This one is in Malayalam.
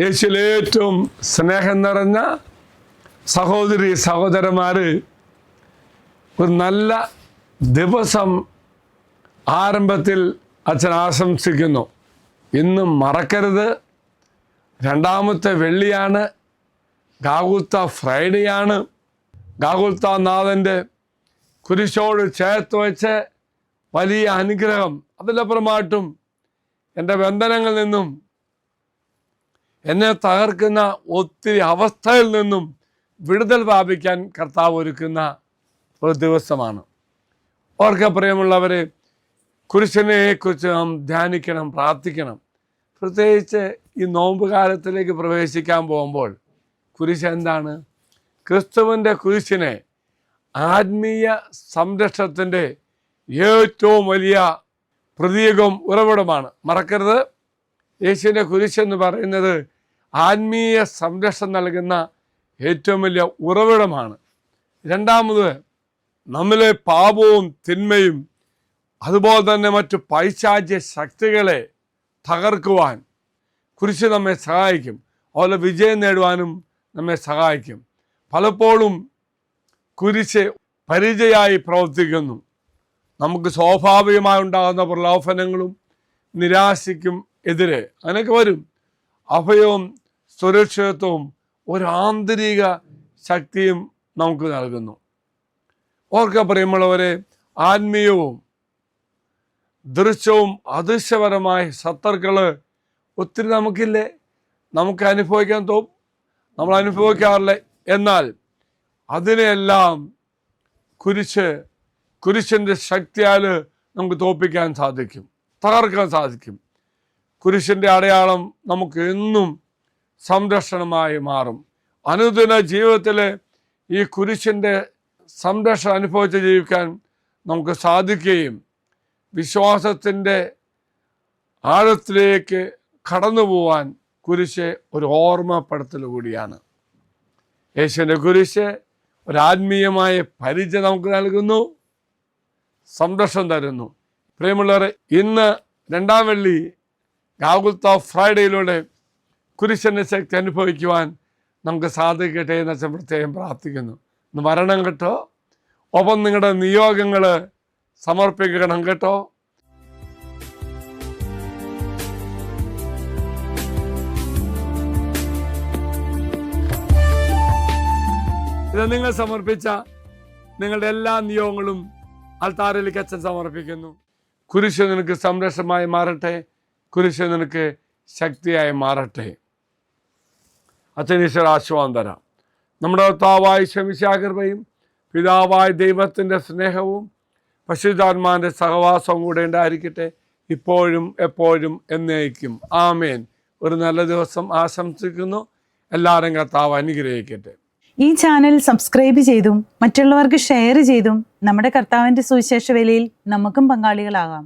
യേശുവിൽ ഏറ്റവും സ്നേഹം നിറഞ്ഞ സഹോദരി സഹോദരന്മാര്, ഒരു നല്ല ദിവസം ആരംഭത്തിൽ അച്ഛൻ ആശംസിക്കുന്നു. ഇന്നും മറക്കരുത്, രണ്ടാമത്തെ വെള്ളിയാണ്, ഗാഗുൽത്ത ഫ്രൈഡേയാണ്. ഗാഗുൽത്ത നാഥൻ്റെ കുരിശോട് ചേർത്ത് വെച്ച് വലിയ അനുഗ്രഹം, അതിലപ്പുറമായിട്ടും എൻ്റെ ബന്ധനങ്ങളിൽ നിന്നും എന്നെ തകർക്കുന്ന ഒത്തിരി അവസ്ഥയിൽ നിന്നും വിടുതൽ പ്രാപിക്കാൻ കർത്താവ് ഒരുക്കുന്ന ഒരു ദിവസമാണ്. ഓർക്ക പ്രിയമുള്ളവരെ, കുരിശിനെ കുറിച്ച് നാം ധ്യാനിക്കണം, പ്രാർത്ഥിക്കണം. പ്രത്യേകിച്ച് ഈ നോമ്പ് കാലത്തിലേക്ക് പ്രവേശിക്കാൻ പോകുമ്പോൾ കുരിശ് എന്താണ്? ക്രിസ്തുവിൻ്റെ കുരിശിനെ ആത്മീയ സംരക്ഷണത്തിൻ്റെ ഏറ്റവും വലിയ പ്രതീകവും ഉറവിടമാണ്. മറക്കരുത്, യേശുവിൻ്റെ കുരിശെന്ന് പറയുന്നത് ആത്മീയ സംരക്ഷണം നൽകുന്ന ഏറ്റവും വലിയ ഉറവിടമാണ്. രണ്ടാമത്, നമ്മിലെ പാപവും തിന്മയും അതുപോലെ തന്നെ മറ്റു പൈശാചിക ശക്തികളെ തകർക്കുവാൻ കുരിശ് നമ്മെ സഹായിക്കും. അതുപോലെ വിജയം നേടുവാനും നമ്മെ സഹായിക്കും. പലപ്പോഴും കുരിശ് പരിചയമായി പ്രവർത്തിക്കുന്നു. നമുക്ക് സ്വാഭാവികമായി ഉണ്ടാകുന്ന പ്രലോഭനങ്ങളും നിരാശയ്ക്കും എതിരെ അങ്ങനെയൊക്കെ വരും. അഭയവും സുരക്ഷിതത്വവും ഒരു ആന്തരിക ശക്തിയും നമുക്ക് നൽകുന്നു. ഓർക്ക പ്രിയമുള്ളവരെ, ആത്മീയവും ദൃശ്യവും അദൃശ്യപരമായ ശത്രുക്കൾ ഒത്തിരി നമുക്കില്ലേ? നമുക്ക് അനുഭവിക്കാൻ നമ്മൾ അനുഭവിക്കാറില്ല. എന്നാൽ അതിനെല്ലാം കുരിശിൻ്റെ ശക്തിയാൽ നമുക്ക് തോൽപ്പിക്കാൻ സാധിക്കും, തകർക്കാൻ സാധിക്കും. കുരിശിൻ്റെ അടയാളം നമുക്ക് എന്നും സംരക്ഷണമായി മാറും. അനുദിന ജീവിതത്തിൽ ഈ കുരിശിൻ്റെ സംരക്ഷണം അനുഭവിച്ച് ജീവിക്കാൻ നമുക്ക് സാധിക്കുകയും വിശ്വാസത്തിൻ്റെ ആഴത്തിലേക്ക് കടന്നു പോവാൻ കുരിശ് ഒരു ഓർമ്മപ്പെടുത്തൽ കൂടിയാണ്. യേശുവിൻ്റെ കുരിശ് ഒരു ആത്മീയമായ പരിചയം നമുക്ക് നൽകുന്നു, സംരക്ഷണം തരുന്നു. പ്രിയമുള്ളവരെ, ഇന്ന് രണ്ടാം വെള്ളി ഗാഗുൽത്ത ഫ്രൈഡേയിലൂടെ കുരിശിൻ്റെ ശക്തി അനുഭവിക്കുവാൻ നമുക്ക് സാധിക്കട്ടെ എന്ന് വെച്ചാൽ പ്രത്യേകം പ്രാർത്ഥിക്കുന്നു. ഇന്ന് വരണം കേട്ടോ, ഒപ്പം നിങ്ങളുടെ നിയോഗങ്ങൾ സമർപ്പിക്കണം കേട്ടോ. ഇത് നിങ്ങൾ സമർപ്പിച്ച നിങ്ങളുടെ എല്ലാ നിയോഗങ്ങളും അൾത്താരയിലേക്ക് അച്ഛൻ സമർപ്പിക്കുന്നു. കുരിശ് നിനക്ക് സംരക്ഷണമായി മാറട്ടെ, കുരിശ് നിനക്ക് ശക്തിയായി മാറട്ടെ. അച്ഛൻ ഈശ്വര ആശീർവാദം തരാം. നമ്മുടെ കർത്താവായ ശമിശിഹായുടെ കൃപയും പിതാവായ ദൈവത്തിൻ്റെ സ്നേഹവും പരിശുദ്ധാത്മാവിൻ്റെ സഹവാസവും കൂടെ ഉണ്ടായിരിക്കട്ടെ, ഇപ്പോഴും എപ്പോഴും എന്നേക്കും. ആമേൻ. ഒരു നല്ല ദിവസം ആശംസിക്കുന്നു. എല്ലാവരും കർത്താവ് അനുഗ്രഹിക്കട്ടെ. ഈ ചാനൽ സബ്സ്ക്രൈബ് ചെയ്തും മറ്റുള്ളവർക്ക് ഷെയർ ചെയ്തും നമ്മുടെ കർത്താവിൻ്റെ സുവിശേഷ വേലയിൽ നമുക്കും പങ്കാളികളാകാം.